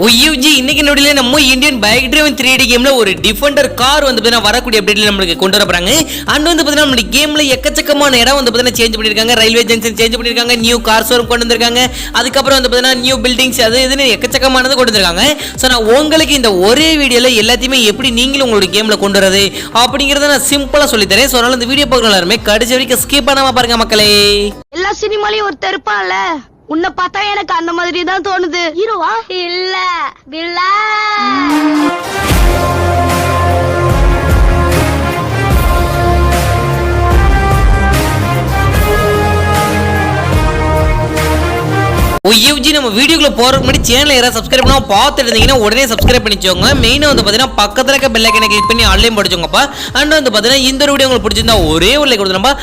OUG இன்னைக்கு நொடியில நம்ம இந்தியன் பைக் டிரைவன் 3D கேம்ல ஒரு டிஃபெண்டர் கார் வந்து பார்த்தா வரக்கூடிய அப்டேட்ல நமக்கு கொண்டு வரப்பறாங்க. அண்ட் வந்து பார்த்தா நம்ம கேம்ல எக்கச்சக்கமான இடம் வந்து பார்த்தா சேஞ்ச் பண்ணிருக்காங்க. ரயில்வே ஜங்ஷன் சேஞ்ச் பண்ணிருக்காங்க. நியூ கார் ஷோரூம் கொண்டு வந்திருக்காங்க. அதுக்கு அப்புறம் வந்து பார்த்தா நியூ பில்டிங்ஸ் அது இதுன்னு எக்கச்சக்கமானது கொண்டு வந்திருக்காங்க. சோ நான் உங்களுக்கு இந்த ஒரே வீடியோல எல்லாத்தையுமே எப்படி நீங்களும் உங்களுடைய கேம்ல கொண்டு வரது அப்படிங்கறத நான் சிம்பிளா சொல்லி தரேன். சோ அதனால இந்த வீடியோ பார்க்கற எல்லாரும் கடைசி வரைக்கும் ஸ்கிப் பண்ணாம பாருங்க மக்களே. எல்லா சினிமாலயும் ஒரு இருப்பான்ல, உன்னை பார்த்தா எனக்கு அந்த மாதிரி தான் தோணுது. ஹீரோவா இல்ல வில்லா. OUG நம்ம வீடியோக்குள்ள போறதுக்கு முன்னாடி சேனலை யாராவது சப்ஸ்கிரைப் பண்ணாம பார்த்துட்டு இருந்தீங்கன்னா உடனே சப்ஸ்கிரைப் பண்ணிக்கோங்க. மெயினா வந்து பாத்தீங்கன்னா பக்கத்துல இருக்க பெல் ஐகானை கிளிக் பண்ணி ஆன்லைன் படிச்சோங்கப்பா. அண்ட் வந்து பாத்தீங்கன்னா இந்த வீடியோ உங்களுக்கு பிடிச்சிருந்தா ஒரே ஒரு லைக் கொடுத்துருப்பா.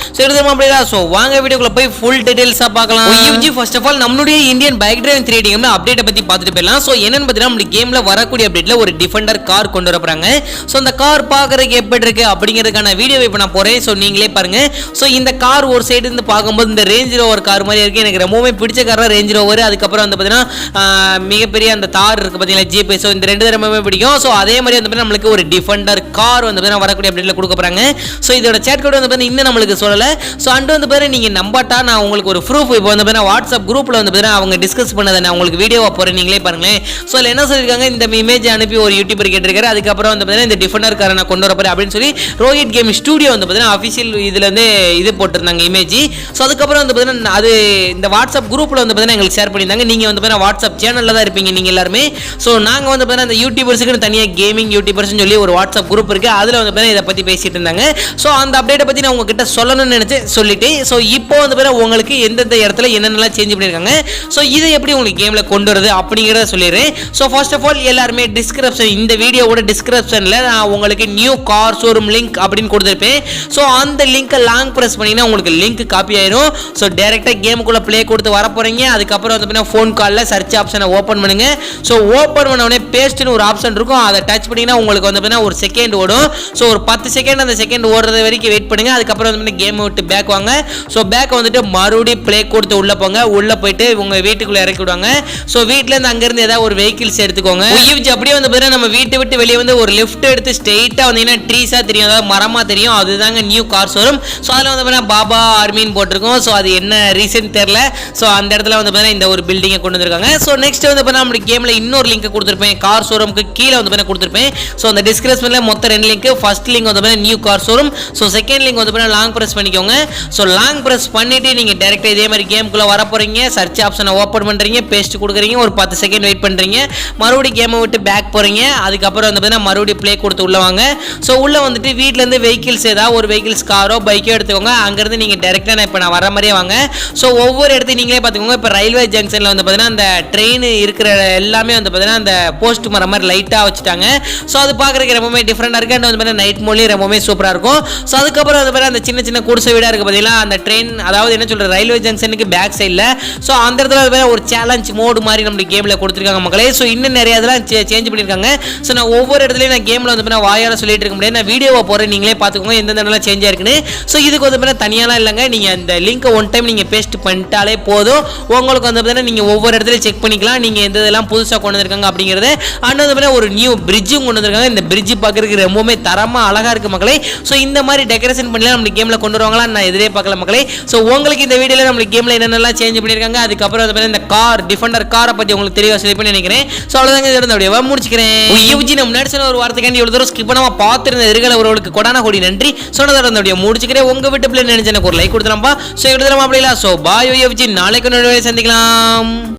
சோ வாங்க வீடியோக்குள்ள போய் ஃபுல் டீடைல்ஸா பார்க்கலாம். OUG ஃபர்ஸ்ட் ஆஃப் ஆல் நம்மளுடைய இந்தியன் பைக் டிரைவன் 3D கேம்ல அப்டேட்டை பத்தி பார்த்துட்டு போயிடலாம். சோ என்னன்னு பாத்தீங்கன்னா நம்ம கேம்ல வரக்கூடிய அப்டேட்ல ஒரு டிஃபெண்டர் கார் கொண்டு வரப்போறாங்க. சோ அந்த கார் பார்க்கறதுக்கு எப்படி இருக்கு அப்படிங்கிறதுக்கான வீடியோவை இப்ப நான் போறேன். சோ நீங்களே பாருங்க. சோ இந்த கார் ஒரு சைடு இருந்து பார்க்கும்போது இந்த ரேஞ்ச் ரோவர் கார் மாதிரி இருக்கு. எனக்கு ரொம்பவே பிடிச்ச கார் ரேஞ்ச் ரோவர். அதுக்கப்புறம் வந்து பார்த்தீங்கன்னா மிகப்பெரிய அந்த தார் இருக்கு பார்த்தீங்களா ஜீப். ஸோ இந்த ரெண்டு ரொம்பவே பிடிக்கும். ஸோ அதே மாதிரி வந்து நம்மளுக்கு ஒரு டிஃபெண்டர் கார் வந்து வரக்கூடிய அப்டேட்ல கொடுக்க போறாங்க. ஸோ இதோட சேட் கோட் வந்து இன்னும் நம்மளுக்கு சொல்லலை. ஸோ அண்ட் வந்து பாரு நீங்க நம்பாட்டா நான் உங்களுக்கு ஒரு ப்ரூஃப் இப்போ வந்து வாட்ஸ்அப் குரூப்ல வந்து அவங்க டிஸ்கஸ் பண்ணதை நான் உங்களுக்கு வீடியோவா போறேன். நீங்களே பாருங்களேன். ஸோ அதில் என்ன சொல்லியிருக்காங்க, இந்த இமேஜ் அனுப்பி ஒரு யூடியூபர் கேட்டிருக்காரு. அதுக்கப்புறம் வந்து இந்த டிஃபெண்டர் காரை நான் கொண்டு வரப்போறேன் அப்படின்னு சொல்லி ரோஹித் கேம் ஸ்டுடியோ வந்து பார்த்தீங்கன்னா அஃபிஷியல் இதுல இருந்து இது போட்டிருந்தாங்க இமேஜ். ஸோ அதுக்கப்புறம் வந்து பார்த்தீங்கன்னா அது இந்த வாட்ஸ்அப் குரூப்ல வந்து பார்த்தீங்கன்னா எங்களுக்கு ஷேர் பண்ணியிருந்தாங்க. நீங்க வந்து வாட்ஸ்அப் சேனல்ல தான் இருப்பீங்க நீங்க எல்லாருமே. சோ நாங்க வந்து இந்த யூடியூபர்ஸ்க்கு தனியா கேமிங் யூடியூபர்ஸ் சொல்லி ஒரு வாட்ஸ்அப் குரூப் இருக்கு. அதுல வந்து இத பத்தி பேசிட்டு இருந்தாங்க. சோ அந்த அப்டேட்டை பத்தி நான் உங்ககிட்ட சொல்லணும்னு நினைச்சேன், சொல்லிட்டேன். சோ இப்போ வந்து உங்களுக்கு எந்தெந்த இடத்துல என்னென்னலாம் சேஞ்ச் பண்ணிருக்காங்க, சோ இதை எப்படி உங்களுக்கு கேம்ல கொண்டு வரது அப்படிங்கறத சொல்லிடுறேன். சோ ஃபர்ஸ்ட் ஆஃப் ஆல் எல்லாருமே டிஸ்கிரிப்ஷன் இந்த வீடியோவோட டிஸ்கிரிப்ஷன்ல நான் உங்களுக்கு நியூ கார் ஷோரூம் லிங்க் அப்படின்னு கொடுத்திருப்பேன். சோ அந்த லிங்கை லாங் பிரஸ் பண்ணீங்கன்னா உங்களுக்கு லிங்க் காப்பி ஆயிரும். சோ டைரக்டா கேமுக்குள்ள ப்ளே கொடுத்து வர போறீங்க. அதுக்கப்புறம் வந்து ஃபோன் கால்ல சர்ச் ஆப்ஷனை ஓபன் பண்ணுங்க. சோ ஓபன் பண்ண உடனே பேஸ்ட்னு ஒரு ஆப்ஷன் இருக்கும். அதை டச் பண்ணீங்கன்னா உங்களுக்கு வந்து ஒரு செகண்ட் ஓடும். சோ ஒரு 10 செகண்ட் அந்த செகண்ட் ஓடுறது வரைக்கும் வெயிட் பண்ணுங்க. அதுக்கப்புறம் வந்து கேம் விட்டு பேக் வாங்க. சோ பேக் வந்துட்டு மறுபடியும் ப்ளே கொடுத்து உள்ள போங்க. உள்ள போயிட்டு உங்க வீட்டுக்குள்ள இறக்கி விடுவாங்க. சோ வீட்ல இருந்து அங்க இருந்து ஏதாவது ஒரு வெஹிக்கிள்ஸ் எடுத்துக்கோங்க. அப்படியே வந்து நம்ம வீட்டை விட்டு வெளியே வந்து ஒரு லெஃப்ட் எடுத்து ஸ்ட்ரெயிட்டா வந்தீங்கன்னா ட்ரீஸா தெரியும், அதாவது மரமா தெரியும். அதுதாங்க நியூ கார் ஷோரூம். சோ அதுல வந்து பாபா ஆர்மின்னு போட்டிருக்கோம். சோ அது என்ன ரீசன் தெரியல. சோ அந்த இடத்துல வந்து இந்த ஒரு பில்டிங்கை கொண்டு வந்திருக்காங்க. சோ நெக்ஸ்ட் வந்து நம்ம கேம்ல இன்னொரு லிங்க் கொடுத்திருப்பேன். கார் ஷோரூமுக்கு கீழ வந்து கொடுத்திருப்பேன். சோ அந்த டிஸ்கிரிப்ஷன்ல மொத்த ரெண்டு லிங்க். ஃபர்ஸ்ட் லிங்க் வந்து new car showroom. So second link வந்து லாங் பிரஸ் பண்ணிக்கோங்க. சோ லாங் பிரஸ் பண்ணிட்டு நீங்க டைரக்டா இதே மாதிரி கேமுக்குள்ள வர போறீங்க. சர்ச் ஆப்ஷனை ஓபன் பண்றீங்க, பேஸ்ட் கொடுக்குறீங்க, ஒரு 10 செகண்ட் வெயிட் பண்றீங்க, மறுபடியும் கேமை விட்டு பேக் போறீங்க. அதுக்கப்புறம் வந்து மறுபடியும் ப்ளே கொடுத்து உள்ள வாங்க. சோ உள்ள வந்துட்டு வீட்ல இருந்து வெஹிக்கிள்ஸ் ஏதாவது ஒரு வெஹிக்கிள்ஸ் காரோ பைக்கோ எடுத்துக்கோங்க. அங்க இருந்து நீங்க டைரக்டா நான் வர மாதிரியே வாங்க. சோ ஒவ்வொரு இடத்தையும் நீங்களே பாத்துக்கோங்க. இப்ப ரயில்வே ஜங்ஷன்ல வந்து பாத்தீங்கன்னா அந்த ட்ரெயின் இருக்கிற எல்லாமே வந்து பாத்தீங்கன்னா அந்த போஸ்ட் மர மாதிரி லைட்டா வச்சுட்டாங்க. சோ அது பாக்குறதுக்கு ரொம்பவே டிஃபரெண்டா இருக்கு. அண்ட் வந்து நைட் மோட்லயே ரொம்பவே சூப்பரா இருக்கும். சோ அதுக்கப்புறம் வந்து அந்த சின்ன சின்ன குடிசை வீடா இருக்கு பாத்தீங்களா, அந்த ட்ரெயின் அதாவது என்ன சொல்ற ரயில்வே ஜங்ஷனுக்கு பேக் சைடுல. சோ அந்த இடத்துல ஒரு சேலஞ்ச் மோடு மாதிரி நம்ம கேம்ல கொடுத்திருக்காங்க மக்களே. சோ இன்னும் நிறைய இதெல்லாம் சேஞ்ச் பண்ணிருக்காங்க. சோ நான் ஒவ்வொரு இடத்துலயும் நான் கேம்ல வந்து வாயால சொல்லிட்டு இருக்க முடியாது. நான் வீடியோவை போறேன், நீங்களே பாத்துக்கோங்க எந்தெந்த இடத்துல சேஞ்ச் ஆயிருக்குன்னு. சோ இதுக்கு வந்து தனியாலாம் இல்லைங்க. நீங்க அந்த லிங்க் ஒன் டைம் நீங்க பேஸ்ட் பண்ணிட்டாலே போதும். உங்களுக்கு வந்து நீங்க ஒவ்வொரு இடத்துலயும் செக் பண்ணிக்கலாம் நீங்க எந்த இதெல்லாம் புதுசா கொண்டு வந்திருக்காங்க அப்படிங்கறது. அண்ட் ஒரு நியூ பிரிட்ஜும் கொண்டு வந்திருக்காங்க. இந்த பிரிட்ஜ் பார்க்கறதுக்கு ரொம்பவே தரமா அழகா இருக்கு மக்களே. சோ இந்த மாதிரி டெக்கரேஷன் பண்ணலாம் நம்ம கேம்ல கொண்டு வருவாங்களா நான் எதிரே பார்க்கல மக்களே. சோ உங்களுக்கு இந்த வீடியோல நம்ம கேம்ல என்னென்னலாம் சேஞ்ச் பண்ணிருக்காங்க, அதுக்கப்புறம் வந்து இந்த கார் டிஃபெண்டர் காரை பத்தி உங்களுக்கு தெளிவா சொல்லி பண்ணி நினைக்கிறேன். சோ அவ்வளவுதாங்க, இதோட வீடியோவை முடிச்சுக்கிறேன். OUG நம்ம முன்னாடி சொன்ன ஒரு வார்த்தைக்காண்டி இவ்வளவு தூரம் ஸ்கிப் பண்ணாம பார்த்திருந்த எதிர்கால உறவுகளுக்கு கொடான கோடி நன்றி. சொன்னதோட இந்த வீடியோ முடிச்சுக்கிறேன். உங்க வீட்டு பிள்ளை நினைச்சு எனக்கு ஒரு லைக் கொடுத்துலாம்பா. சோ எடுத்துலாம் அப்படிங்களா. சோ பாய் OUG, நாளைக்கு சந்திக்கலாம்.